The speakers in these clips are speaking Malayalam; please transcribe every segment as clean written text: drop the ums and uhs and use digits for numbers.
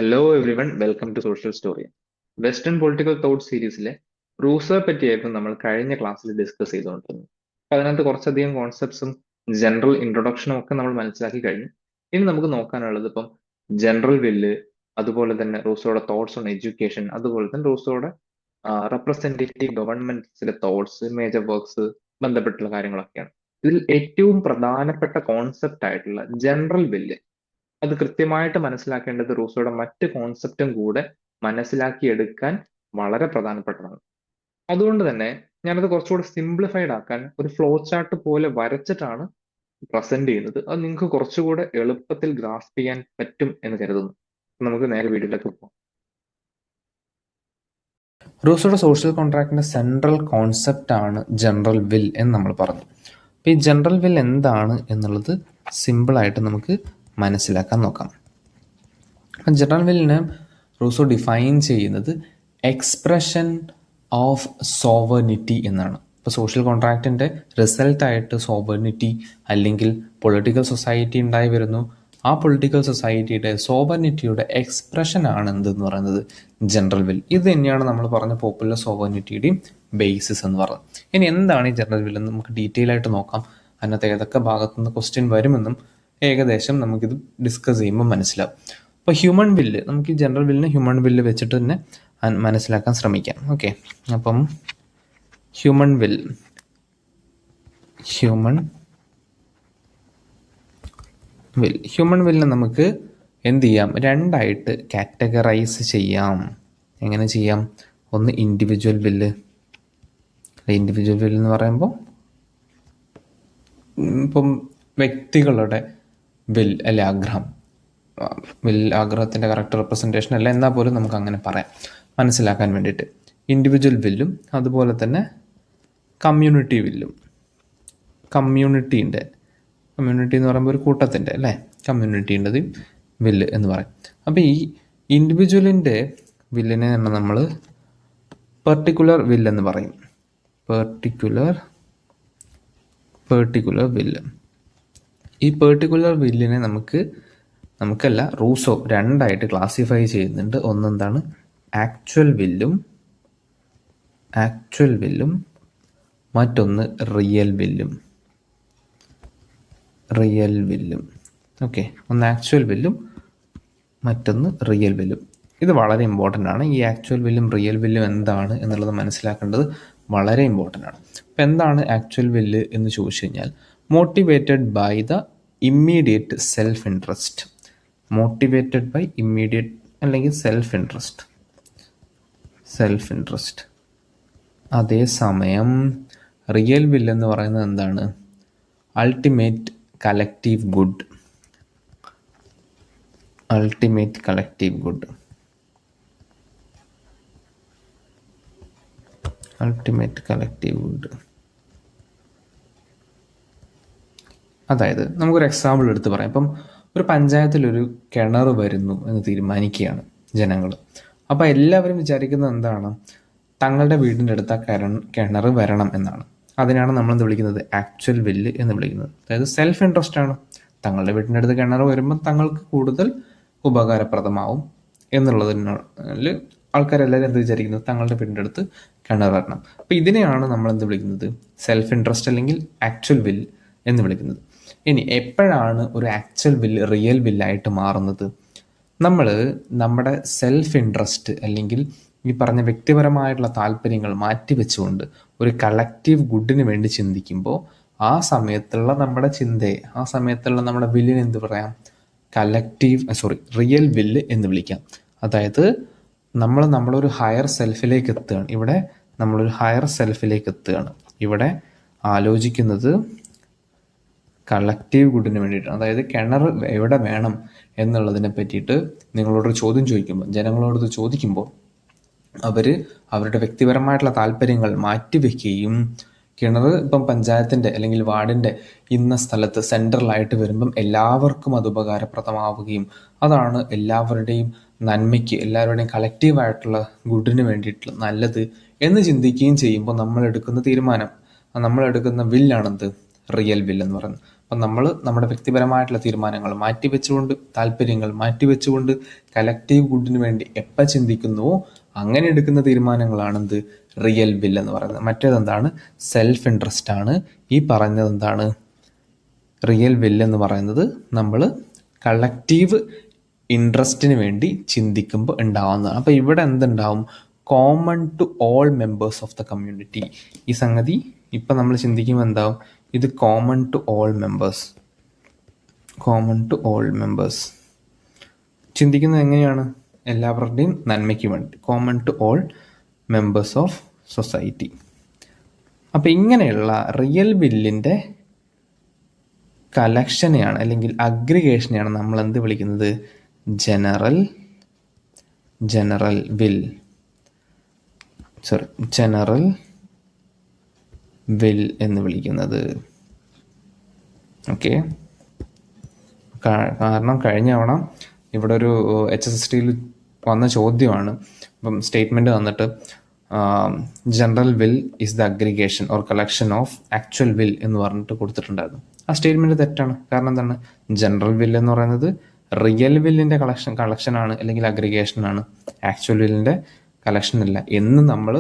Hello everyone welcome to social story. Western political thought സീരീസിലെ റൂസോയെ പറ്റിയായിരുന്നു നമ്മൾ കഴിഞ്ഞ ക്ലാസ്സിൽ ഡിസ്കസ് ചെയ്തുകൊണ്ടിരുന്നത്. അപ്പൊ അതിനകത്ത് കുറച്ചധികം കോൺസെപ്റ്റ്സും ജനറൽ ഇൻട്രൊഡക്ഷനും ഒക്കെ നമ്മൾ മനസ്സിലാക്കി കഴിഞ്ഞു. ഇനി നമുക്ക് നോക്കാനുള്ളത് ഇപ്പം ജനറൽ വില്ല്, അതുപോലെ തന്നെ റൂസോയുടെ തോട്ട്സ് ഓൺ എഡ്യൂക്കേഷൻ, അതുപോലെ തന്നെ റൂസോയുടെ റെപ്രസെന്റേറ്റീവ് ഗവൺമെന്റ്സിലെ തോട്ട്സ്, മേജർ വർക്ക്സ് ബന്ധപ്പെട്ടുള്ള കാര്യങ്ങളൊക്കെയാണ്. ഇതിൽ ഏറ്റവും പ്രധാനപ്പെട്ട കോൺസെപ്റ്റ് ആയിട്ടുള്ള ജനറൽ വില്ല്, അത് കൃത്യമായിട്ട് മനസ്സിലാക്കേണ്ടത് റൂസോയുടെ മറ്റ് കോൺസെപ്റ്റും കൂടെ മനസ്സിലാക്കിയെടുക്കാൻ വളരെ പ്രധാനപ്പെട്ടതാണ്. അതുകൊണ്ട് തന്നെ ഞാനത് കുറച്ചുകൂടി സിംപ്ലിഫൈഡ് ആക്കാൻ ഒരു ഫ്ലോ ചാർട്ട് പോലെ വരച്ചിട്ടാണ് പ്രസന്റ് ചെയ്യുന്നത്. അത് നിങ്ങൾക്ക് കുറച്ചുകൂടെ എളുപ്പത്തിൽ ഗ്രാസ്പ് ചെയ്യാൻ പറ്റും എന്ന് കരുതുന്നു. നമുക്ക് നേരെ വീഡിയോയിലേക്ക് പോകാം. റൂസോയുടെ സോഷ്യൽ കോൺട്രാക്ടിന്റെ സെൻട്രൽ കോൺസെപ്റ്റ് ആണ് ജനറൽ വിൽ എന്ന് നമ്മൾ പറഞ്ഞു. അപ്പോൾ ഈ ജനറൽ വിൽ എന്താണ് എന്നുള്ളത് സിമ്പിളായിട്ട് നമുക്ക് മനസ്സിലാക്കാൻ നോക്കാം. ജനറൽ വില്ലിനെ റൂസോ ഡിഫൈൻ ചെയ്യുന്നത് എക്സ്പ്രഷൻ ഓഫ് സോവർണിറ്റി എന്നാണ്. ഇപ്പോൾ സോഷ്യൽ കോൺട്രാക്റ്റിൻ്റെ റിസൾട്ടായിട്ട് സോവർണിറ്റി അല്ലെങ്കിൽ പൊളിറ്റിക്കൽ സൊസൈറ്റി ഉണ്ടായി വരുന്നു. ആ പൊളിറ്റിക്കൽ സൊസൈറ്റിയുടെ സോവർണിറ്റിയുടെ എക്സ്പ്രഷൻ ആണ് എന്തെന്ന് പറയുന്നത് ജനറൽ വിൽ. ഇത് തന്നെയാണ് നമ്മൾ പറഞ്ഞ പോപ്പുലർ സോവർണിറ്റിയുടെയും ബേസിസ് എന്ന് പറയുന്നത്. ഇനി എന്താണ് ഈ ജനറൽ വിൽ എന്ന് നമുക്ക് ഡീറ്റെയിൽ ആയിട്ട് നോക്കാം. അതിനകത്ത് ഏതൊക്കെ ഭാഗത്തുനിന്ന് ക്വസ്റ്റ്യൻ വരുമെന്നും ഏകദേശം നമുക്കിത് ഡിസ്കസ് ചെയ്യുമ്പോൾ മനസ്സിലാവും. അപ്പോൾ ഹ്യൂമൻ വില്ല്, നമുക്ക് ഈ ജനറൽ വില്ലിനെ ഹ്യൂമൻ വില്ല് വെച്ചിട്ട് തന്നെ മനസ്സിലാക്കാൻ ശ്രമിക്കാം. ഓക്കെ, അപ്പം ഹ്യൂമൻ വില്ലിനെ നമുക്ക് എന്ത് ചെയ്യാം, രണ്ടായിട്ട് കാറ്റഗറൈസ് ചെയ്യാം. എങ്ങനെ ചെയ്യാം? ഒന്ന് ഇൻഡിവിജ്വൽ വില്ല്. ഇൻഡിവിജ്വൽ വില്ല് എന്ന് പറയുമ്പോൾ ഇപ്പം വ്യക്തികളുടെ വിൽ അല്ലെ ആഗ്രഹം, ആഗ്രഹത്തിൻ്റെ കറക്റ്റ് റെപ്രസെൻറ്റേഷൻ അല്ല, എന്നാൽ പോലും നമുക്ക് അങ്ങനെ പറയാം മനസ്സിലാക്കാൻ വേണ്ടിയിട്ട്. ഇൻഡിവിജ്വൽ വില്ലും അതുപോലെ തന്നെ കമ്മ്യൂണിറ്റി വില്ലും. കമ്മ്യൂണിറ്റി എന്ന് പറയുമ്പോൾ ഒരു കൂട്ടത്തിൻ്റെ അല്ലേ, കമ്മ്യൂണിറ്റീൻ്റെത് വില്ല് എന്ന് പറയും. അപ്പോൾ ഈ ഇൻഡിവിജ്വലിൻ്റെ വില്ലിനെ തന്നെ നമ്മൾ പെർട്ടിക്കുലർ വില്ലെന്ന് പറയും. പെർട്ടിക്കുലർ വില്ല്. ഈ പെർട്ടിക്കുലർ വില്ലിനെ നമുക്കല്ല റൂസോ രണ്ടായിട്ട് ക്ലാസിഫൈ ചെയ്യുന്നുണ്ട്. ഒന്നെന്താണ് ആക്ച്വൽ വില്ലും മറ്റൊന്ന് റിയൽ വില്ലും. ഓക്കെ, ഒന്ന് ആക്ച്വൽ വില്ലും മറ്റൊന്ന് റിയൽ വില്ലും. ഇത് വളരെ ഇമ്പോർട്ടൻ്റ് ആണ്. ഈ ആക്ച്വൽ വില്ലും റിയൽ വില്ലും എന്താണ് എന്നുള്ളത് മനസ്സിലാക്കേണ്ടത് വളരെ ഇമ്പോർട്ടൻ്റ് ആണ്. അപ്പോൾ എന്താണ് ആക്ച്വൽ വില്ല് എന്ന് ചോദിച്ചു കഴിഞ്ഞാൽ, motivated by the immediate self interest. അല്ലെങ്കിൽ സെൽഫ് ഇൻട്രസ്റ്റ്. അതേസമയം റിയൽ വില്ല് എന്ന് പറയുന്നത് എന്താണ്? Ultimate collective good. അതായത് നമുക്കൊരു എക്സാമ്പിൾ എടുത്ത് പറയാം. ഇപ്പം ഒരു പഞ്ചായത്തിലൊരു കിണർ വരുന്നു എന്ന് തീരുമാനിക്കുകയാണ് ജനങ്ങൾ. അപ്പോൾ എല്ലാവരും വിചാരിക്കുന്നത് എന്താണ്? തങ്ങളുടെ വീടിൻ്റെ അടുത്ത് ആ കിണർ വരണം എന്നാണ്. അതിനാണ് നമ്മളെന്ത് വിളിക്കുന്നത്? ആക്ച്വൽ വില്ല് എന്ന് വിളിക്കുന്നത്. അതായത് സെൽഫ് ഇൻട്രസ്റ്റ് ആണ്. തങ്ങളുടെ വീടിൻ്റെ അടുത്ത് കിണർ വരുമ്പോൾ തങ്ങൾക്ക് കൂടുതൽ ഉപകാരപ്രദമാവും എന്നുള്ളതിനാൽ ആൾക്കാരെല്ലാവരും എന്ത് വിചാരിക്കുന്നത്? തങ്ങളുടെ വീടിൻ്റെ അടുത്ത് കിണർ വരണം. അപ്പോൾ ഇതിനെയാണ് നമ്മളെന്ത് വിളിക്കുന്നത്? സെൽഫ് ഇൻട്രസ്റ്റ് അല്ലെങ്കിൽ ആക്ച്വൽ വില്ല് എന്ന് വിളിക്കുന്നത്. ഇനി എപ്പോഴാണ് ഒരു ആക്ച്വൽ വില്ല് റിയൽ വില്ലായിട്ട് മാറുന്നത്? നമ്മൾ നമ്മുടെ സെൽഫ് ഇൻട്രസ്റ്റ് അല്ലെങ്കിൽ ഈ പറഞ്ഞ വ്യക്തിപരമായിട്ടുള്ള താല്പര്യങ്ങൾ മാറ്റിവെച്ചുകൊണ്ട് ഒരു കളക്റ്റീവ് ഗുഡിന് വേണ്ടി ചിന്തിക്കുമ്പോൾ ആ സമയത്തുള്ള നമ്മുടെ ചിന്തയെ, ആ സമയത്തുള്ള നമ്മുടെ വില്ലിന് എന്ത് പറയാം? റിയൽ വില്ല് എന്ന് വിളിക്കാം. അതായത് നമ്മളൊരു ഹയർ സെൽഫിലേക്ക് എത്തുകയാണ്. ഇവിടെ ആലോചിക്കുന്നത് കളക്റ്റീവ് ഗുഡിന് വേണ്ടിയിട്ടാണ്. അതായത് കിണർ എവിടെ വേണം എന്നുള്ളതിനെ പറ്റിയിട്ട് ജനങ്ങളോട് ചോദിക്കുമ്പോൾ അവർ അവരുടെ വ്യക്തിപരമായിട്ടുള്ള താല്പര്യങ്ങൾ മാറ്റിവെക്കുകയും കിണർ ഇപ്പം പഞ്ചായത്തിൻ്റെ അല്ലെങ്കിൽ വാർഡിൻ്റെ ഇന്ന സ്ഥലത്ത് സെൻട്രലായിട്ട് വരുമ്പം എല്ലാവർക്കും അത് ഉപകാരപ്രദമാവുകയും അതാണ് എല്ലാവരുടെയും നന്മയ്ക്ക്, എല്ലാവരുടെയും കളക്റ്റീവായിട്ടുള്ള ഗുഡിന് വേണ്ടിയിട്ടുള്ള നല്ലത് എന്ന് ചിന്തിക്കുകയും ചെയ്യുമ്പോൾ നമ്മളെടുക്കുന്ന വില്ലാണെന്ത്? റിയൽ വില്ല് എന്ന് പറയുന്നത്. അപ്പം നമ്മൾ നമ്മുടെ വ്യക്തിപരമായിട്ടുള്ള തീരുമാനങ്ങൾ മാറ്റിവെച്ചുകൊണ്ട്, താല്പര്യങ്ങൾ മാറ്റിവെച്ചുകൊണ്ട് കലക്റ്റീവ് ഗുഡിന് വേണ്ടി എപ്പോൾ ചിന്തിക്കുന്നുവോ അങ്ങനെ എടുക്കുന്ന തീരുമാനങ്ങളാണ് എന്ത് റിയൽ വിൽ എന്ന് പറയുന്നത്. മറ്റേതെന്താണ്? സെൽഫ് ഇൻട്രസ്റ്റ് ആണ്. ഈ പറഞ്ഞത് എന്താണ്? റിയൽ വിൽ എന്ന് പറയുന്നത് നമ്മൾ കളക്റ്റീവ് ഇൻട്രസ്റ്റിന് വേണ്ടി ചിന്തിക്കുമ്പോൾ ഉണ്ടാവുന്നതാണ്. അപ്പോൾ ഇവിടെ എന്തുണ്ടാവും? Common to all members of the community. ഈ സംഗതി ഇപ്പം നമ്മൾ ചിന്തിക്കുമ്പോൾ എന്താവും? ഇത് common to all members. Common to all members ചിന്തിക്കുന്നത് എങ്ങനെയാണ്? എല്ലാവരുടെയും നന്മയ്ക്ക് വേണ്ടി. Common to all members of society. അപ്പം ഇങ്ങനെയുള്ള റിയൽ വില്ലിൻ്റെ കളക്ഷനെയാണ് അല്ലെങ്കിൽ അഗ്രിഗേഷനെയാണ് നമ്മൾ എന്ത് വിളിക്കുന്നത്? General will. ജനറൽ വിൽ എന്ന് വിളിക്കുന്നത്. ഓക്കെ, കാരണം കഴിഞ്ഞ തവണ ഇവിടെ ഒരു HSST വന്ന ചോദ്യമാണ്. അപ്പം സ്റ്റേറ്റ്മെൻറ്റ് വന്നിട്ട് general will is the aggregation or collection of actual will എന്ന് പറഞ്ഞിട്ട് കൊടുത്തിട്ടുണ്ടായിരുന്നു. ആ സ്റ്റേറ്റ്മെൻറ്റ് തെറ്റാണ്. കാരണം എന്താണ്? ജനറൽ വിൽ എന്ന് പറയുന്നത് റിയൽ വില്ലിൻ്റെ കളക്ഷനാണ് അല്ലെങ്കിൽ അഗ്രിഗേഷനാണ്, ആക്ച്വൽ വില്ലിൻ്റെ കളക്ഷൻ അല്ല എന്ന് നമ്മൾ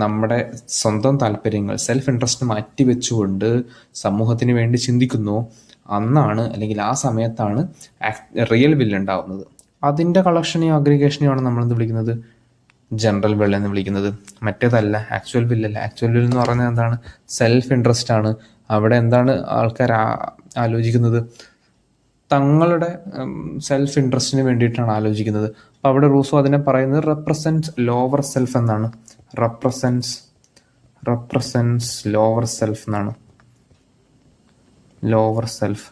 നമ്മുടെ സ്വന്തം താല്പര്യങ്ങൾ, സെൽഫ് ഇൻട്രസ്റ്റ് മാറ്റി വെച്ചുകൊണ്ട് സമൂഹത്തിന് വേണ്ടി ചിന്തിക്കുന്നു. അന്നാണ് അല്ലെങ്കിൽ ആ സമയത്താണ് റിയൽ വില്ല് ഉണ്ടാവുന്നത്. അതിൻ്റെ കളക്ഷനെയോ അഗ്രിഗേഷനെയോ നമ്മൾ എന്ത് വിളിക്കുന്നത്? ജനറൽ വിൽ എന്ന് വിളിക്കുന്നത്. മറ്റേതല്ല, ആക്ച്വൽ വില്ലല്ല. ആക്ച്വൽ വിൽ എന്ന് പറയുന്നത് എന്താണ്? സെൽഫ് ഇൻട്രസ്റ്റ് ആണ്. അവിടെ എന്താണ് ആൾക്കാർ ആലോചിക്കുന്നത്? തങ്ങളുടെ സെൽഫ് ഇൻട്രസ്റ്റിന് വേണ്ടിയിട്ടാണ് ആലോചിക്കുന്നത്. അപ്പോൾ അവിടെ റൂസോ അതിനെ പറയുന്നത് റെപ്രസെൻറ്റ്സ് ലോവർ സെൽഫ് എന്നാണ്. റെപ്രസെൻറ്റ്സ് ലോവർ സെൽഫ് എന്നാണ്. Lower self.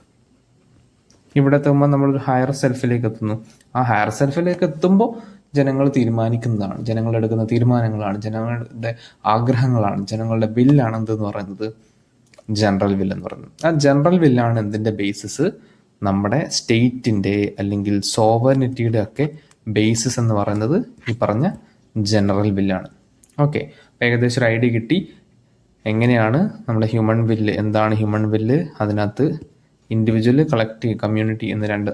ഇവിടെ എത്തുമ്പോൾ നമ്മളൊരു ഹയർ സെൽഫിലേക്ക് എത്തുന്നു. ആ ഹയർ സെൽഫിലേക്ക് എത്തുമ്പോൾ ജനങ്ങൾ തീരുമാനിക്കുന്നതാണ്, ജനങ്ങൾ എടുക്കുന്ന തീരുമാനങ്ങളാണ്, ജനങ്ങളുടെ ആഗ്രഹങ്ങളാണ്, ജനങ്ങളുടെ ബില്ലാണ് എന്തെന്ന് പറയുന്നത്? ജനറൽ വിൽ എന്ന് പറയുന്നത്. ആ ജനറൽ വില്ലാണ് എന്തിൻ്റെ ബേസിസ്? നമ്മുടെ സ്റ്റേറ്റിൻ്റെ അല്ലെങ്കിൽ സോവറിനിറ്റിയുടെ ഒക്കെ ബേസിസ് എന്ന് പറയുന്നത് ഈ പറഞ്ഞ ജനറൽ വില്ലാണ്. ഓക്കെ, ഏകദേശം ഒരു ഐഡിയ കിട്ടി എങ്ങനെയാണ് നമ്മുടെ ഹ്യൂമൻ വില്ല്, എന്താണ് ഹ്യൂമൻ വില്ല്. അതിനകത്ത് ഇൻഡിവിജ്വൽ, കളക്റ്റീവ്, കമ്മ്യൂണിറ്റി എന്ന് രണ്ട്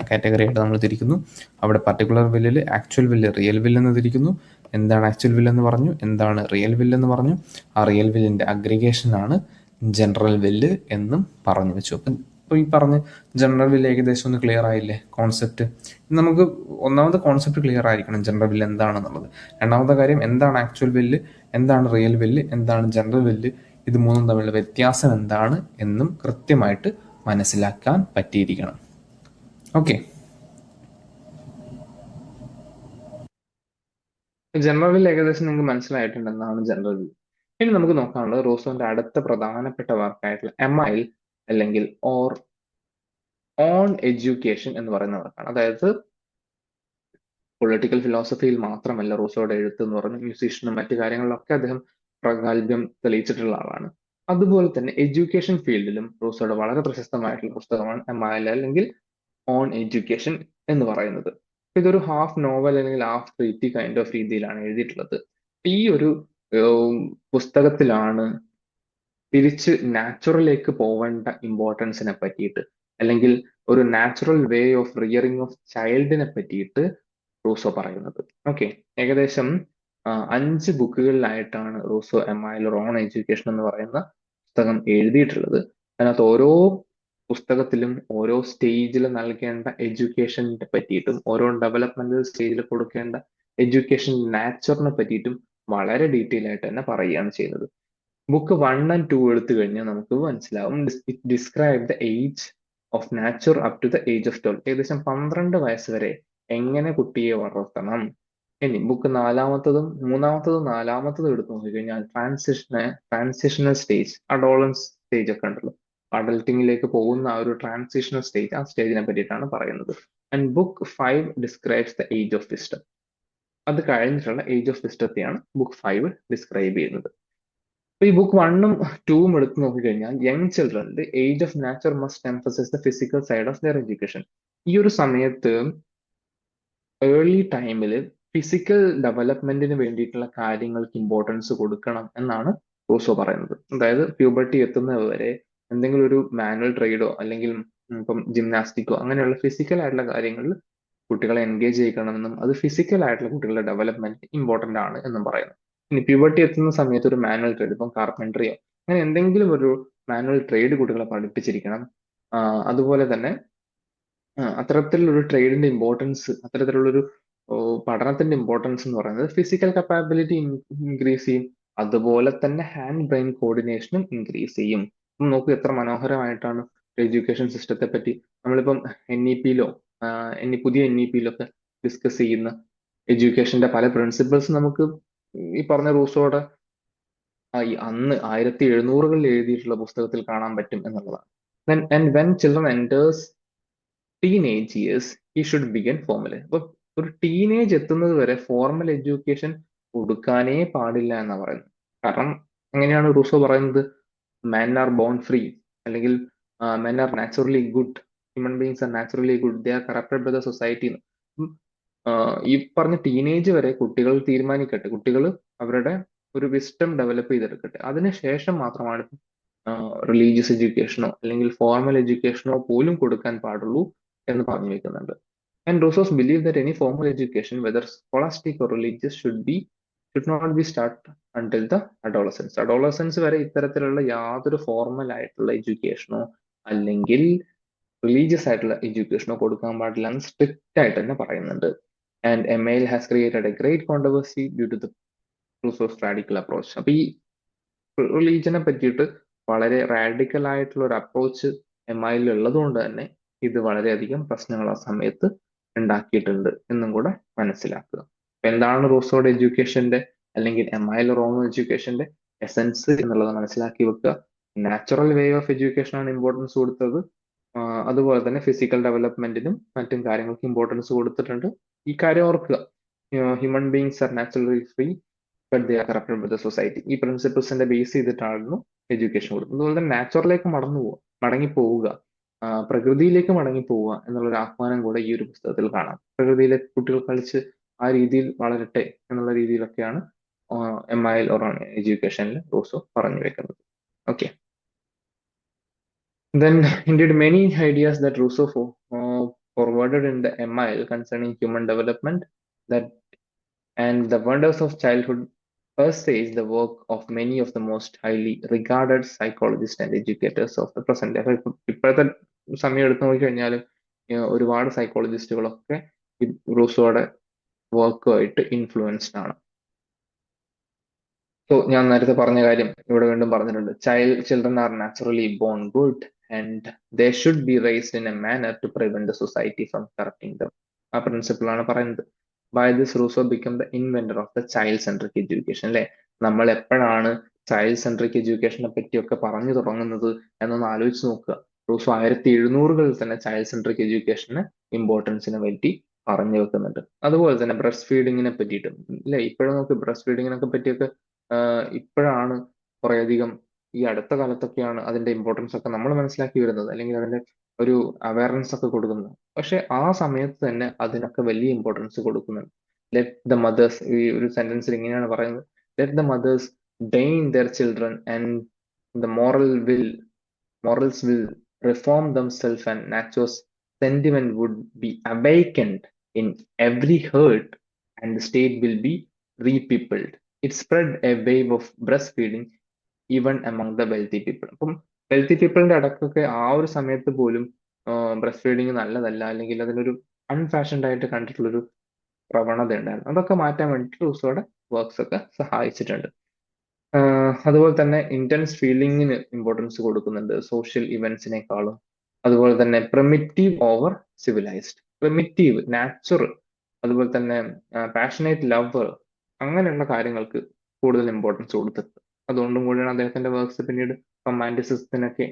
കാറ്റഗറി ആയിട്ട് നമ്മൾ തിരിക്കുന്നു. അവിടെ പർട്ടിക്കുലർ വില്ലിൽ ആക്ച്വൽ വില്ല്, റിയൽ വില്ല് എന്ന് തിരിക്കുന്നു. എന്താണ് ആക്ച്വൽ വില്ല് എന്ന് പറഞ്ഞു, എന്താണ് റിയൽ വില്ല് എന്ന് പറഞ്ഞു. ആ റിയൽ വില്ലിൻ്റെ അഗ്രിഗേഷനാണ് ജനറൽ വില്ല് എന്നും പറഞ്ഞു വെച്ചു. അപ്പം ഇപ്പോൾ ഈ പറഞ്ഞ് ജനറൽ വില്ല് ഏകദേശം ഒന്ന് ക്ലിയർ ആയില്ലേ കോൺസെപ്റ്റ്? നമുക്ക് ഒന്നാമത്തെ കോൺസെപ്റ്റ് ക്ലിയർ ആയിരിക്കണം, ജനറൽ വില്ല് എന്താണെന്നുള്ളത്. രണ്ടാമത്തെ കാര്യം, എന്താണ് ആക്ച്വൽ വില്ല്, എന്താണ് റിയൽ വില്ല്, എന്താണ് ജനറൽ വില്ല്, ഇത് മൂന്നും തമ്മിലുള്ള വ്യത്യാസം എന്താണ് എന്നും കൃത്യമായിട്ട് മനസ്സിലാക്കാൻ പറ്റിയിരിക്കണം. ഓക്കെ, ജനറൽ വിൽ ഏകദേശം നിങ്ങൾക്ക് മനസ്സിലായിട്ടുണ്ടെന്നാണ് ജനറൽ വിൽ. ഇനി നമുക്ക് നോക്കാനുള്ളത് റൂസോന്റെ അടുത്ത പ്രധാനപ്പെട്ട വർക്കായിട്ടുള്ള എമൈൽ അല്ലെങ്കിൽ ഓൺ എഡ്യൂക്കേഷൻ എന്ന് പറയുന്ന വർക്കാണ്. അതായത് പൊളിറ്റിക്കൽ ഫിലോസഫിയിൽ മാത്രമല്ല റൂസോയുടെ എഴുത്ത് എന്ന് പറഞ്ഞ മ്യൂസീഷ്യനും മറ്റു കാര്യങ്ങളിലൊക്കെ അദ്ദേഹം പ്രാഗൽഭ്യം തെളിയിച്ചിട്ടുള്ള ആളാണ്. അതുപോലെ തന്നെ എഡ്യൂക്കേഷൻ ഫീൽഡിലും റൂസോയുടെ വളരെ പ്രശസ്തമായിട്ടുള്ള പുസ്തകമാണ് എമൈൽ അല്ലെങ്കിൽ ഓൺ എഡ്യൂക്കേഷൻ എന്ന് പറയുന്നത്. ഇതൊരു ഹാഫ് നോവൽ അല്ലെങ്കിൽ ഹാഫ് ട്രീറ്റി കൈൻഡ് ഓഫ് രീതിയിലാണ് എഴുതിയിട്ടുള്ളത്. ഈ ഒരു പുസ്തകത്തിലാണ് തിരിച്ച് നാച്ചുറലിലേക്ക് പോവേണ്ട ഇമ്പോർട്ടൻസിനെ പറ്റിയിട്ട് അല്ലെങ്കിൽ ഒരു natural way of rearing of ചൈൽഡിനെ പറ്റിയിട്ട് റൂസോ പറയുന്നത്. ഓക്കെ, ഏകദേശം 5 ബുക്കുകളിലായിട്ടാണ് റൂസോ എമൈൽ ഓൺ എഡ്യൂക്കേഷൻ എന്ന് പറയുന്ന പുസ്തകം എഴുതിയിട്ടുള്ളത്. അതിനകത്ത് ഓരോ പുസ്തകത്തിലും ഓരോ സ്റ്റേജിൽ നൽകേണ്ട എഡ്യൂക്കേഷനെ പറ്റിയിട്ടും ഓരോ ഡെവലപ്മെന്റൽ സ്റ്റേജിൽ കൊടുക്കേണ്ട എഡ്യൂക്കേഷൻ നാച്ചറിനെ പറ്റിയിട്ടും വളരെ ഡീറ്റെയിൽ ആയിട്ട് തന്നെ പറയുകയാണ് ചെയ്യുന്നത്. ബുക്ക് 1 and 2 എടുത്തു കഴിഞ്ഞാൽ നമുക്ക് മനസ്സിലാവും it describe the age of nature up to the age of 12. ഏകദേശം 12 വയസ്സ് വരെ എങ്ങനെ കുട്ടിയെ വളർത്തണം. ഇനി ബുക്ക് മൂന്നാമത്തതും നാലാമത്തതും എടുത്തു നോക്കിക്കഴിഞ്ഞാൽ ട്രാൻസിഷണൽ സ്റ്റേജ്, അഡോളൻസ് സ്റ്റേജ് ഒക്കെ ഉണ്ടല്ലോ, അഡൽട്ടിങ്ങിലേക്ക് പോകുന്ന ആ ഒരു ട്രാൻസിഷണൽ സ്റ്റേജ്, ആ സ്റ്റേജിനെ പറ്റിയിട്ടാണ് പറയുന്നത്. And book 5 describes the age of wisdom. അത് കഴിഞ്ഞിട്ടുള്ള ഏജ് ഓഫ് വിസ്ഡത്തെയാണ് ബുക്ക് 5 ഡിസ്ക്രൈബ് ചെയ്യുന്നത്. അപ്പൊ ഈ ബുക്ക് 1ഉം 2ഉം എടുത്ത് നോക്കിക്കഴിഞ്ഞാൽ യങ് ചിൽഡ്രന്റെ age of nature must emphasise the physical side of their education. ഈ ഒരു സമയത്ത് ഏർലി ടൈമിൽ ഫിസിക്കൽ ഡെവലപ്മെന്റിന് വേണ്ടിയിട്ടുള്ള കാര്യങ്ങൾക്ക് ഇമ്പോർട്ടൻസ് കൊടുക്കണം എന്നാണ് റൂസോ പറയുന്നത്. അതായത് പ്യൂബർട്ടി എത്തുന്നവരെ എന്തെങ്കിലും ഒരു മാനുവൽ ട്രേഡോ അല്ലെങ്കിൽ ഇപ്പം ജിംനാസ്റ്റിക്കോ അങ്ങനെയുള്ള ഫിസിക്കൽ ആയിട്ടുള്ള കാര്യങ്ങളിൽ കുട്ടികളെ എൻഗേജ് ചെയ്യിക്കണമെന്നും അത് ഫിസിക്കൽ ആയിട്ടുള്ള കുട്ടികളുടെ ഡെവലപ്മെന്റ് ഇമ്പോർട്ടന്റ് ആണ് എന്നും പറയുന്നു. ഇനി പ്യൂബർട്ടി എത്തുന്ന സമയത്ത് ഒരു മാനുവൽ ട്രേഡ്, ഇപ്പം കാർപ്പൻട്രിയോ അങ്ങനെ എന്തെങ്കിലും ഒരു മാനുവൽ ട്രേഡ് കുട്ടികളെ പഠിപ്പിച്ചിരിക്കണം. അതുപോലെ തന്നെ അത്തരത്തിലുള്ളൊരു ട്രേഡിന്റെ ഇമ്പോർട്ടൻസ്, അത്തരത്തിലുള്ളൊരു പഠനത്തിന്റെ ഇമ്പോർട്ടൻസ് എന്ന് പറയുന്നത് ഫിസിക്കൽ കപ്പാബിലിറ്റി ഇൻക്രീസ് ചെയ്യും, അതുപോലെ തന്നെ ഹാൻഡ് ബ്രെയിൻ കോർഡിനേഷനും ഇൻക്രീസ് ചെയ്യും. നോക്കൂ എത്ര മനോഹരമായിട്ടാണ് എഡ്യൂക്കേഷൻ സിസ്റ്റത്തെ പറ്റി നമ്മളിപ്പം NEP-ലോ പുതിയ NEP-ലൊക്കെ ഡിസ്കസ് ചെയ്യുന്ന എഡ്യൂക്കേഷന്റെ പല പ്രിൻസിപ്പിൾസ് നമുക്ക് ഈ പറഞ്ഞ റൂസോയുടെ അന്ന് 1700-കളിൽ എഴുതിയിട്ടുള്ള പുസ്തകത്തിൽ കാണാൻ പറ്റും എന്നുള്ളതാണ്. And when children enters teenage years, he should begin formal. അപ്പൊ ഒരു ടീനേജ് എത്തുന്നത് വരെ ഫോർമൽ എഡ്യൂക്കേഷൻ കൊടുക്കാനേ പാടില്ല എന്ന് പറയുന്നത്. കാരണം എങ്ങനെയാണ് റൂസോ പറയുന്നത്? മെൻ ആർ ബോൺ ഫ്രീ, അല്ലെങ്കിൽ men are naturally good, human beings are naturally good, they are corrupted by the society. ഈ പറഞ്ഞ ടീനേജ് വരെ കുട്ടികൾ തീരുമാനിക്കട്ടെ, കുട്ടികൾ അവരുടെ ഒരു വിസ്റ്റം ഡെവലപ്പ് ചെയ്തെടുക്കട്ടെ, അതിനുശേഷം മാത്രമാണ് റിലീജിയസ് എഡ്യൂക്കേഷനോ അല്ലെങ്കിൽ ഫോർമൽ എഡ്യൂക്കേഷനോ പോലും കൊടുക്കാൻ പാടുള്ളൂ എന്ന് പറഞ്ഞു വെക്കുന്നുണ്ട്. And Rousseau's believe that any formal education whether scholastic or religious should not be start until the adolescence. Adolescence വരെ ഇത്തരത്തിലുള്ള യാതൊരു ഫോർമൽ ആയിട്ടുള്ള എഡ്യൂക്കേഷനോ അല്ലെങ്കിൽ റിലീജിയസ് ആയിട്ടുള്ള എഡ്യൂക്കേഷനോ കൊടുക്കാൻ പാടില്ല എന്ന് സ്ട്രിക്റ്റ് ആയിട്ട് തന്നെ പറയുന്നുണ്ട്. And MIL has created a great controversy due to the Rousseau's radical approach. അപ്പൊ ഈ റിലീജിയനെ പറ്റിയിട്ട് വളരെ റാഡിക്കൽ ആയിട്ടുള്ള ഒരു അപ്രോച്ച് MIL ഉള്ളത് കൊണ്ട് തന്നെ ഇത് വളരെയധികം പ്രശ്നങ്ങൾ ആ സമയത്ത് ഉണ്ടാക്കിയിട്ടുണ്ട് എന്നും കൂടെ മനസ്സിലാക്കുക. എന്താണ് റൂസോയുടെ എഡ്യൂക്കേഷന്റെ അല്ലെങ്കിൽ MIL റോമൻ എഡ്യൂക്കേഷന്റെ എസൻസ് എന്നുള്ളത് മനസ്സിലാക്കി വെക്കുക. നാച്ചുറൽ വേ ഓഫ് എഡ്യൂക്കേഷൻ ആണ് ഇമ്പോർട്ടൻസ് കൊടുത്തത്. അതുപോലെ തന്നെ ഫിസിക്കൽ ഡെവലപ്മെന്റിനും മറ്റും കാര്യങ്ങൾക്ക് ഇമ്പോർട്ടൻസ് കൊടുത്തിട്ടുണ്ട്. ഈ കാര്യം ഓർക്കുക, human beings are naturally free but they are corrupted by the society. ഈ പ്രിൻസിപ്പിൾസിന്റെ ബേസ് ചെയ്തിട്ടായിരുന്നു എഡ്യൂക്കേഷൻ കൊടുക്കുന്നത്. അതുപോലെ തന്നെ നാച്ചുറലിലേക്ക് മടങ്ങിപ്പോവുക, പ്രകൃതിയിലേക്ക് മടങ്ങിപ്പോവുക എന്നുള്ളൊരു ആഹ്വാനം കൂടെ ഈ ഒരു പുസ്തകത്തിൽ കാണാം. പ്രകൃതിയിലെ കുട്ടികൾ കളിച്ച് ആ രീതിയിൽ വളരട്ടെ എന്നുള്ള രീതിയിലൊക്കെയാണ് MIL എഡ്യൂക്കേഷനിൽ റൂസോ പറഞ്ഞു വെക്കുന്നത്. Okay. Then, indeed, many ideas that Rousseau forwarded in the MIL concerning human development that and the wonders of childhood persists the work of many of the most highly regarded psychologists and educators of the present day. അപ്പൊ ഇപ്പോഴത്തെ സമയം എടുത്തു നോക്കിക്കഴിഞ്ഞാലും ഒരുപാട് സൈക്കോളജിസ്റ്റുകളൊക്കെ റൂസോയുടെ വർക്കുമായിട്ട് ഇൻഫ്ലുവൻസ്ഡ് ആണ്. സോ ഞാൻ നേരത്തെ പറഞ്ഞ കാര്യം ഇവിടെ വീണ്ടും പറഞ്ഞിട്ടുണ്ട്. Children are naturally born good and they should be raised in a manner to prevent the society from corrupting them. ആ പ്രിൻസിപ്പിൾ ആണ് പറയുന്നത്. By this, Rousseau became the inventor of the child-centric education. അല്ലെ, നമ്മൾ എപ്പോഴാണ് ചൈൽഡ് സെൻട്രിക് എഡ്യൂക്കേഷനെ പറ്റിയൊക്കെ പറഞ്ഞു തുടങ്ങുന്നത് എന്നൊന്ന് ആലോചിച്ച് നോക്കുക. റൂസോ 1700-കളിൽ തന്നെ ചൈൽഡ് സെൻട്രിക് എഡ്യൂക്കേഷന് ഇമ്പോർട്ടൻസിനെ പറ്റി പറഞ്ഞു വെക്കുന്നുണ്ട്. അതുപോലെ തന്നെ ബ്രസ്റ്റ് ഫീഡിങ്ങിനെ പറ്റിയിട്ടും അല്ലെ, ഇപ്പോഴും നമുക്ക് ബ്രസ്റ്റ് ഫീഡിങ്ങിനൊക്കെ പറ്റിയൊക്കെ ഇപ്പോഴാണ് കുറേയധികം ഈ അടുത്ത കാലത്തൊക്കെയാണ് അതിന്റെ ഇമ്പോർട്ടൻസ് ഒക്കെ നമ്മൾ മനസ്സിലാക്കി വരുന്നത്, അല്ലെങ്കിൽ അതിന്റെ ഒരു അവയർനെസ് ഒക്കെ കൊടുക്കുന്നത്. പക്ഷെ ആ സമയത്ത് തന്നെ അതിനൊക്കെ വലിയ ഇമ്പോർട്ടൻസ് കൊടുക്കുന്നുണ്ട്. ലെറ്റ് ദ മദേഴ്സ്, ഈ ഒരു സെന്റൻസിൽ ഇങ്ങനെയാണ് പറയുന്നത്, let the mothers deign their children and the morals will reform themselves and nature's sentiment would be awakened in every heart and the state will be repeopled. It spread a wave of breastfeeding even among the wealthy people. അപ്പം വെൽത്തി പീപ്പിളിന്റെ അടക്കമൊക്കെ ആ ഒരു സമയത്ത് പോലും ബ്രസ്റ്റ് ഫീഡിങ് നല്ലതല്ല, അല്ലെങ്കിൽ അതിനൊരു അൺഫാഷൻഡ് ആയിട്ട് കണ്ടിട്ടുള്ളൊരു പ്രവണത ഉണ്ടായിരുന്നു. അതൊക്കെ മാറ്റാൻ വേണ്ടിയിട്ട് റൂസോയുടെ വർക്ക്സ് ഒക്കെ സഹായിച്ചിട്ടുണ്ട്. അതുപോലെ തന്നെ ഇന്റൻസ് ഫീലിംഗിന് ഇമ്പോർട്ടൻസ് കൊടുക്കുന്നുണ്ട് സോഷ്യൽ ഇവന്റ്സിനേക്കാളും. അതുപോലെ തന്നെ primitive over civilised, primitive, natural, അതുപോലെ തന്നെ പാഷനേറ്റ് ലവർ, അങ്ങനെയുള്ള കാര്യങ്ങൾക്ക് കൂടുതൽ ഇമ്പോർട്ടൻസ് കൊടുത്തിട്ടുണ്ട്. അതുകൊണ്ടും കൂടിയാണ് അദ്ദേഹത്തിന്റെ വർക്ക്സ് പിന്നീട് റൊമാൻറ്റിസിസത്തിനൊക്കെ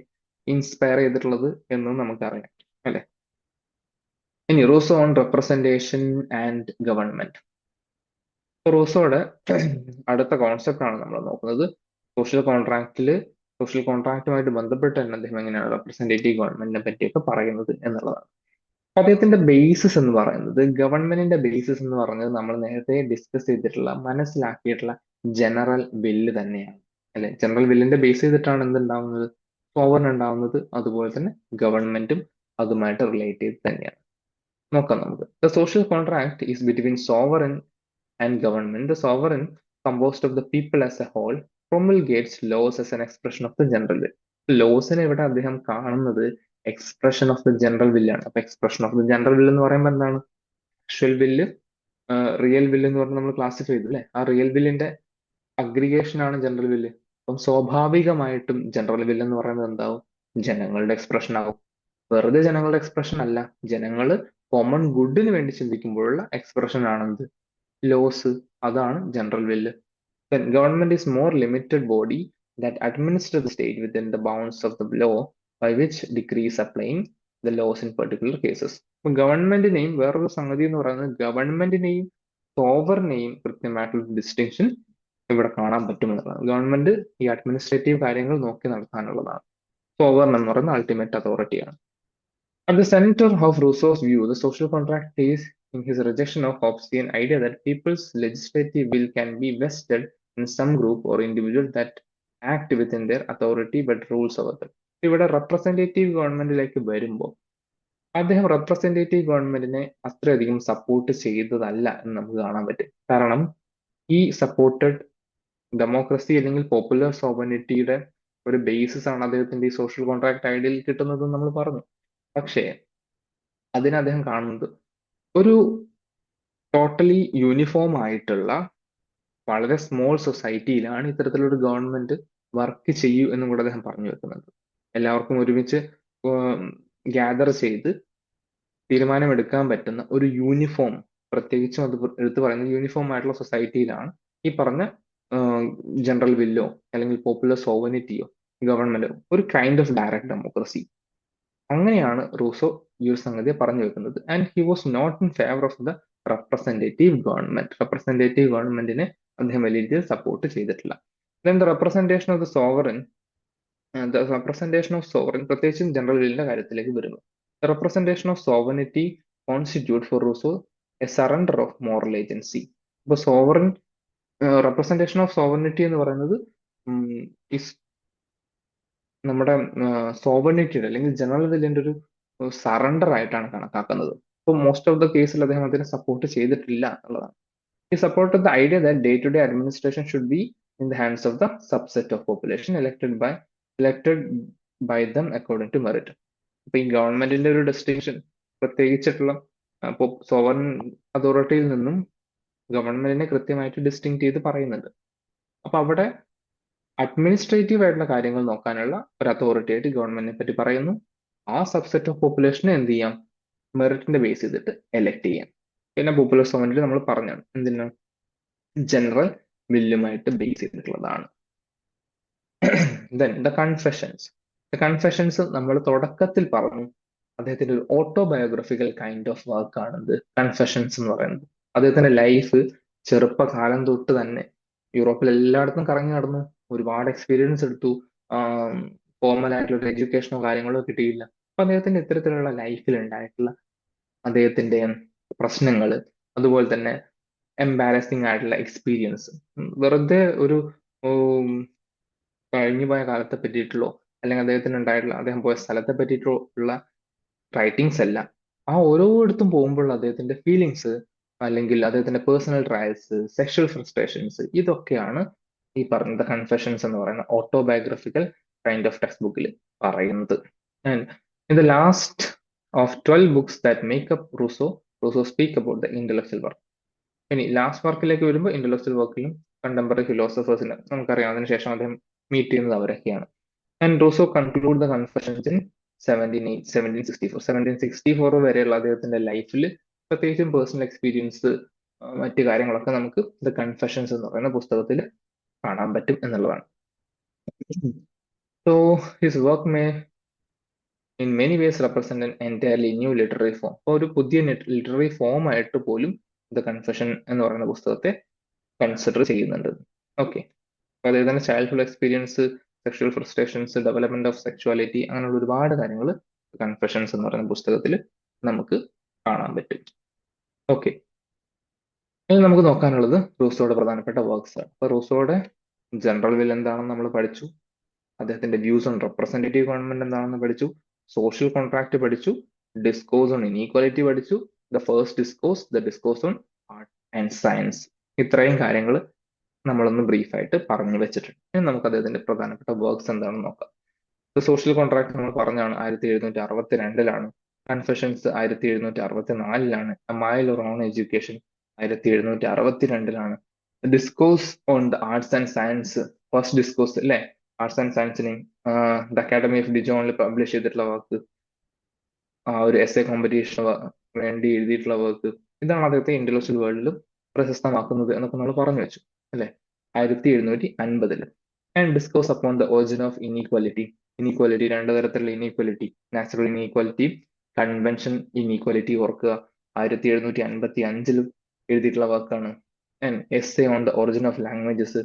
ഇൻസ്പയർ ചെയ്തിട്ടുള്ളത് എന്നും നമുക്കറിയാം അല്ലെ. ഇനി Rousseau on representation and government. റൂസോയുടെ അടുത്ത കോൺസെപ്റ്റ് ആണ് നമ്മൾ നോക്കുന്നത്. സോഷ്യൽ കോൺട്രാക്റ്റുമായിട്ട് ബന്ധപ്പെട്ട് തന്നെ അദ്ദേഹം എങ്ങനെയാണ് റെപ്രസെന്റേറ്റീവ് ഗവൺമെന്റിനെ പറ്റിയൊക്കെ പറയുന്നത് എന്നുള്ളതാണ്. അദ്ദേഹത്തിന്റെ ബേസിസ് എന്ന് പറയുന്നത്, ഗവൺമെന്റിന്റെ ബേസിസ് എന്ന് പറയുന്നത് നമ്മൾ നേരത്തെ ഡിസ്കസ് ചെയ്തിട്ടുള്ള, മനസ്സിലാക്കിയിട്ടുള്ള ജനറൽ വില്ല് തന്നെയാണ് അല്ലെ. ജനറൽ വില്ലിന്റെ ബേസ് ചെയ്തിട്ടാണ് എന്തുണ്ടാവുന്നത്, സോവറിൻ ഉണ്ടാവുന്നത് അതുപോലെ തന്നെ ഗവൺമെന്റും അതുമായിട്ട് റിലേറ്റ് ചെയ്ത് തന്നെയാണ്. നോക്കാം നമുക്ക്. The social contract is between sovereign and government. The sovereign, composed of the people as a whole, promulgates laws as an expression of the general will. ലോസിനെ ഇവിടെ അദ്ദേഹം കാണുന്നത് എക്സ്പ്രഷൻ ഓഫ് ദ ജനറൽ വില്ലാണ്. അപ്പൊ എക്സ്പ്രഷൻ ഓഫ് ദ ജനറൽ വില്ല് എന്ന് പറയുമ്പോൾ എന്താണ്? ആക്ച്വൽ വില്ല്, റിയൽ വില്ല് എന്ന് പറഞ്ഞ് നമ്മൾ ക്ലാസിഫൈ ചെയ്തു അല്ലെ. ആ റിയൽ വില്ലിന്റെ അഗ്രിഗേഷൻ ആണ് ജനറൽ വില്ല്. അപ്പം സ്വാഭാവികമായിട്ടും ജനറൽ വില്ല് എന്ന് പറയുന്നത് എന്താവും? ജനങ്ങളുടെ എക്സ്പ്രഷൻ ആവും. വെറുതെ ജനങ്ങളുടെ എക്സ്പ്രഷൻ അല്ല, ജനങ്ങൾ കോമൺ ഗുഡിന് വേണ്ടി ചിന്തിക്കുമ്പോഴുള്ള എക്സ്പ്രഷൻ ആണെന്ത്? ലോസ്. അതാണ് ജനറൽ വില്ല്. Then government is more limited body that administer the state within the bounds of the law by which decrees applying the laws in particular cases. ഇപ്പൊ ഗവൺമെന്റിനെയും വേറൊരു സംഗതി എന്ന് പറയുന്നത് ഗവൺമെന്റിനെയും സോവറിനെയും കൃത്യമായിട്ടുള്ള ഡിസ്റ്റിങ്ഷൻ ഇവിടെ കാണാൻ പറ്റുമെന്നുള്ളതാണ്. ഗവൺമെന്റ് ഈ അഡ്മിനിസ്ട്രേറ്റീവ് കാര്യങ്ങൾ നോക്കി നടത്താനുള്ളതാണ്. സോവറിൻ എന്ന് പറയുന്ന ultimate അതോറിറ്റിയാണ്. At the center of Rousseau's view, the social contract is in his rejection of Hobbesian idea that people's legislative will can be vested in some group or individual that act within their authority but rules over them. ഇവിടെ റെപ്രസെന്റേറ്റീവ് ഗവൺമെന്റിലേക്ക് വരുമ്പോൾ അദ്ദേഹം റെപ്രസെന്റേറ്റീവ് ഗവൺമെന്റിനെ അത്രയധികം സപ്പോർട്ട് ചെയ്തതല്ല എന്ന് നമുക്ക് കാണാൻ പറ്റും. കാരണം ഈ സപ്പോർട്ടഡ് ഡെമോക്രസി അല്ലെങ്കിൽ പോപ്പുലർ സോവറിനിറ്റിയുടെ ഒരു ബേസിസ് ആണ് അദ്ദേഹത്തിന്റെ ഈ സോഷ്യൽ കോൺട്രാക്ട് ഐഡിയയിൽ കിട്ടുന്നത് നമ്മൾ പറഞ്ഞു. പക്ഷേ അതിനെ അദ്ദേഹം കാണുന്നത് ഒരു ടോട്ടലി യൂണിഫോം ആയിട്ടുള്ള വളരെ സ്മോൾ സൊസൈറ്റിയിലാണ് ഇത്തരത്തിലൊരു ഗവൺമെന്റ് വർക്ക് ചെയ്യൂ എന്നും കൂടെ അദ്ദേഹം പറഞ്ഞു വെക്കുന്നുണ്ട്. എല്ലാവർക്കും ഒരുമിച്ച് ഗ്യാദർ ചെയ്ത് തീരുമാനമെടുക്കാൻ പറ്റുന്ന ഒരു യൂണിഫോം, പ്രത്യേകിച്ചും അത് എടുത്തു പറയുന്നത് യൂണിഫോം ആയിട്ടുള്ള സൊസൈറ്റിയിലാണ് ഈ പറഞ്ഞ ജനറൽ വില്ലോ അല്ലെങ്കിൽ പോപ്പുലർ സോവനിറ്റിയോ ഗവൺമെന്റോ ഒരു കൈൻഡ് ഓഫ് ഡയറക്ട് ഡെമോക്രസി. അങ്ങനെയാണ് റൂസോ ഈ ഒരു സംഗതിയെ പറഞ്ഞു വെക്കുന്നത്. And he was not in favour of the representative government. Representative ഗവൺമെന്റിനെ അദ്ദേഹം വലിയ രീതിയിൽ സപ്പോർട്ട് ചെയ്തിട്ടില്ല. Then the representation of the sovereign, പ്രത്യേകിച്ചും ജനറൽ വില്ലിന്റെ കാര്യത്തിലേക്ക് വരുന്നു. The representation of sovereignty constitute for Rousseau a surrender of moral agency. ഇപ്പൊ സോവറിൻ റെപ്രസെന്റേഷൻ ഓഫ് സോവറിനിറ്റി എന്ന് പറയുന്നത് നമ്മുടെ സോവറിനിറ്റിയുടെ അല്ലെങ്കിൽ ജനറൽ വില്ലിന്റെ ഒരു സറണ്ടർ ആയിട്ടാണ് കണക്കാക്കുന്നത്. അപ്പോൾ മോസ്റ്റ് ഓഫ് ദ കേസിൽ അദ്ദേഹം അതിനെ സപ്പോർട്ട് ചെയ്തിട്ടില്ല എന്നുള്ളതാണ്. ഈ support the idea that day to day administration should be in the hands of the subset of population elected by them according to merit. അപ്പൊ ഈ ഗവൺമെന്റിന്റെ ഒരു ഡെസ്റ്റിനേഷൻ പ്രത്യേകിച്ചിട്ടുള്ള സോവറിൻ അതോറിറ്റിയിൽ നിന്നും ഗവൺമെന്റിനെ കൃത്യമായിട്ട് ഡിസ്റ്റിങ് ചെയ്ത് പറയുന്നുണ്ട്. അപ്പൊ അവിടെ അഡ്മിനിസ്ട്രേറ്റീവ് ആയിട്ടുള്ള കാര്യങ്ങൾ നോക്കാനുള്ള ഒരു അതോറിറ്റി ആയിട്ട് ഗവൺമെന്റിനെ പറ്റി പറയുന്നു. ആ സബ്സെറ്റ് ഓഫ് പോപ്പുലേഷനെ എന്ത് ചെയ്യാം? മെറിറ്റിന്റെ ബേസ് ചെയ്തിട്ട് എലക്ട് ചെയ്യാം. പിന്നെ പോപ്പുലർ സോവറിനിറ്റി നമ്മൾ പറഞ്ഞാണ് എന്തിനാണ്? ജനറൽ വില്ലുമായിട്ട് ബേസ് ചെയ്തിട്ടുള്ളതാണ്. ദെൻ ദ കൺഫെഷൻസ് നമ്മൾ തുടക്കത്തിൽ പറഞ്ഞു അദ്ദേഹത്തിന്റെ ഒരു ഓട്ടോബയോഗ്രഫിക്കൽ കൈൻഡ് ഓഫ് വർക്ക് ആണിത് കൺഫെഷൻസ് എന്ന് പറയുന്നത്. അദ്ദേഹത്തിന്റെ ലൈഫ് ചെറുപ്പകാലം തൊട്ട് തന്നെ യൂറോപ്പിൽ എല്ലായിടത്തും കറങ്ങി നടന്നു, ഒരുപാട് എക്സ്പീരിയൻസ് എടുത്തു, ഫോർമൽ ആയിട്ടുള്ള എഡ്യൂക്കേഷനോ കാര്യങ്ങളോ കിട്ടിയില്ല. അപ്പൊ അദ്ദേഹത്തിന്റെ ഇത്തരത്തിലുള്ള ലൈഫിൽ ഉണ്ടായിട്ടുള്ള അദ്ദേഹത്തിന്റെ പ്രശ്നങ്ങൾ, അതുപോലെ തന്നെ എംബാരസിങ് ആയിട്ടുള്ള എക്സ്പീരിയൻസ്, വെറുതെ ഒരു കഴിഞ്ഞുപോയ കാലത്തെ പറ്റിയിട്ടുള്ളോ അല്ലെങ്കിൽ അദ്ദേഹം പോയ സ്ഥലത്തെ പറ്റിയിട്ടോ ഉള്ള റൈറ്റിംഗ്സ് അല്ല. ആ ഓരോയിടത്തും പോകുമ്പോൾ അദ്ദേഹത്തിന്റെ ഫീലിങ്സ് അല്ലെങ്കിൽ അദ്ദേഹത്തിന്റെ പേഴ്സണൽ ട്രയൽസ്, സെക്ഷൽ ഫ്രസ്ട്രേഷൻസ്, ഇതൊക്കെയാണ് ഈ പറഞ്ഞ കൺഫെഷൻസ് എന്ന് പറയുന്ന ഓട്ടോബയോഗ്രഫിക്കൽ കൈൻഡ് ഓഫ് ടെക്സ്റ്റ് ബുക്കിൽ പറയുന്നത്. And in the last of 12 books that make up Rousseau speak about the intellectual work. ഇനി ലാസ്റ്റ് വർക്കിലേക്ക് വരുമ്പോൾ ഇന്റലക്ച്വൽ വർക്കിലും കണ്ടംപററി ഫിലോസഫേഴ്സിന് നമുക്കറിയാം, അതിനുശേഷം അദ്ദേഹം മീറ്റ് ചെയ്യുന്നത് അവരൊക്കെയാണ്. And Rousseau conclude the confessions in 1764 വരെയുള്ള അദ്ദേഹത്തിന്റെ ലൈഫിൽ പ്രത്യേകിച്ചും പേഴ്സണൽ എക്സ്പീരിയൻസ് മറ്റു കാര്യങ്ങളൊക്കെ നമുക്ക് ദ കൺഫെഷൻസ് എന്ന് പറയുന്ന പുസ്തകത്തിൽ കാണാൻ പറ്റും എന്നുള്ളതാണ്. So his work may in many vase represent an entirely new literary form. അപ്പോൾ ഒരു പുതിയ ലിറ്റററി ഫോം ആയിട്ട് പോലും ദ കൺഫെഷൻ എന്ന് പറയുന്ന പുസ്തകത്തെ കൺസിഡർ ചെയ്യുന്നുണ്ട്. ഓക്കെ, അപ്പൊ അദ്ദേഹത്തിന്റെ childhood experience, sexual frustrations, development of sexuality, അങ്ങനെയുള്ള ഒരുപാട് കാര്യങ്ങൾ കൺഫെഷൻസ് എന്ന് പറയുന്ന പുസ്തകത്തിൽ നമുക്ക് കാണാൻ പറ്റും. ഓക്കെ, ഇനി നമുക്ക് നോക്കാനുള്ളത് റൂസോയുടെ പ്രധാനപ്പെട്ട വർക്ക്സ് ആണ്. അപ്പൊ റൂസോയുടെ ജനറൽ വിൽ എന്താണെന്ന് നമ്മൾ പഠിച്ചു. അദ്ദേഹത്തിന്റെ വ്യൂസ് ഓൺ റെപ്രസെന്റേറ്റീവ് ഗവൺമെന്റ് എന്താണെന്ന് പഠിച്ചു, സോഷ്യൽ കോൺട്രാക്ട് പഠിച്ചു, ഡിസ്കോഴ്സ് ഓൺ ഇനീക്വാലിറ്റി പഠിച്ചു, the first discourse, the discourse on art and science. ഇത്രയും കാര്യങ്ങൾ നമ്മളൊന്ന് ബ്രീഫായിട്ട് പറഞ്ഞു വെച്ചിട്ടുണ്ട്. ഇനി നമുക്ക് അദ്ദേഹത്തിന്റെ പ്രധാനപ്പെട്ട വർക്ക്സ് എന്താണെന്ന് നോക്കാം. സോഷ്യൽ കോൺട്രാക്ട് നമ്മൾ പറഞ്ഞാണ് 1762 confessions 1764 Emile on education 1762 discourse on the arts and science first discourse അല്ലെ, ആർട്സ് ആൻഡ് സയൻസിനെയും ദ അക്കാഡമി ഓഫ് ഡിജോണിൽ പബ്ലിഷ് ചെയ്തിട്ടുള്ള വർക്ക്, ആ ഒരു എസ് എ കോമ്പറ്റീഷന് വേണ്ടി എഴുതിയിട്ടുള്ള വർക്ക്, ഇതാണ് അദ്ദേഹത്തെ ഇന്റലക്ച്വൽ വേൾഡിലും പ്രശസ്തമാക്കുന്നത് എന്നൊക്കെ നമ്മൾ പറഞ്ഞു വെച്ചു അല്ലെ. 1750 and discourse upon the origin of inequality. Inequality, രണ്ടു തരത്തിലുള്ള inequality, natural inequality, convention inequality. ഓർക്കുക, 1755 എഴുതിയിട്ടുള്ള വർക്കാണ്. And essay on the origin of languages.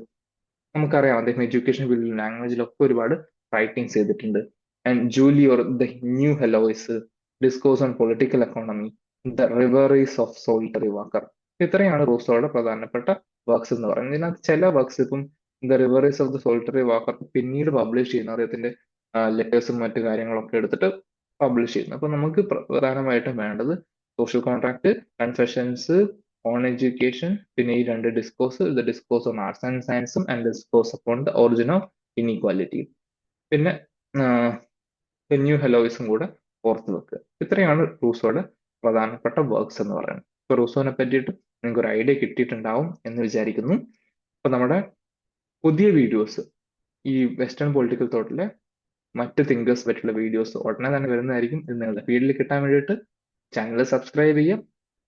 നമുക്കറിയാം അദ്ദേഹം എഡ്യൂക്കേഷൻ ഫീൽഡിൽ ലാംഗ്വേജിലൊക്കെ ഒരുപാട് റൈറ്റിംഗ്സ് ചെയ്തിട്ടുണ്ട്. And Julie or the new Heloise, discourse on political economy, the reveries of solitary walker. ഇത്രയാണ് റൂസോയുടെ പ്രധാനപ്പെട്ട വർക്ക്സ് എന്ന് പറയുന്നത്. ഇതിനകത്ത് ചില വർക്ക്സ് ഇപ്പം the reveries of the solitary walker പിന്നീട് പബ്ലിഷ് ചെയ്യുന്ന അദ്ദേഹത്തിന്റെ ലെറ്റേഴ്സും മറ്റു കാര്യങ്ങളൊക്കെ എടുത്തിട്ട് പബ്ലിഷ് ചെയ്യുന്നു. അപ്പൊ നമുക്ക് പ്രധാനമായിട്ടും വേണ്ടത് social contract, confessions, on education, പിന്നെ ഈ രണ്ട് discourse, the discourse on arts and സയൻസും and discourse upon the origin of inequality, പിന്നെ ന്യൂ ഹെലോയിസും കൂടെ ഓർത്ത് വെക്കുക. ഇത്രയാണ് റൂസോയുടെ പ്രധാനപ്പെട്ട വർക്ക്സ് എന്ന് പറയുന്നത്. ഇപ്പൊ റൂസോനെ പറ്റിയിട്ട് നിങ്ങൾക്ക് ഒരു ഐഡിയ കിട്ടിയിട്ടുണ്ടാവും എന്ന് വിചാരിക്കുന്നു. അപ്പൊ നമ്മുടെ പുതിയ വീഡിയോസ്, ഈ വെസ്റ്റേൺ പൊളിറ്റിക്കൽ തോട്ടിലെ മറ്റ് തിങ്കേഴ്സ് പറ്റിയുള്ള വീഡിയോസ് ഉടനെ തന്നെ വരുന്നതായിരിക്കും. ഇത് നിങ്ങളുടെ ഫീൽഡിൽ കിട്ടാൻ വേണ്ടിയിട്ട് ചാനൽ സബ്സ്ക്രൈബ് ചെയ്യാം.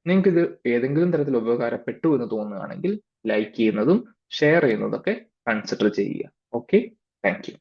നിങ്ങൾക്ക് ഇത് ഏതെങ്കിലും തരത്തിൽ ഉപകാരപ്പെട്ടു എന്ന് തോന്നുകയാണെങ്കിൽ ലൈക്ക് ചെയ്യുന്നതും ഷെയർ ചെയ്യുന്നതൊക്കെ കൺസിഡർ ചെയ്യുക. Okay, thank you.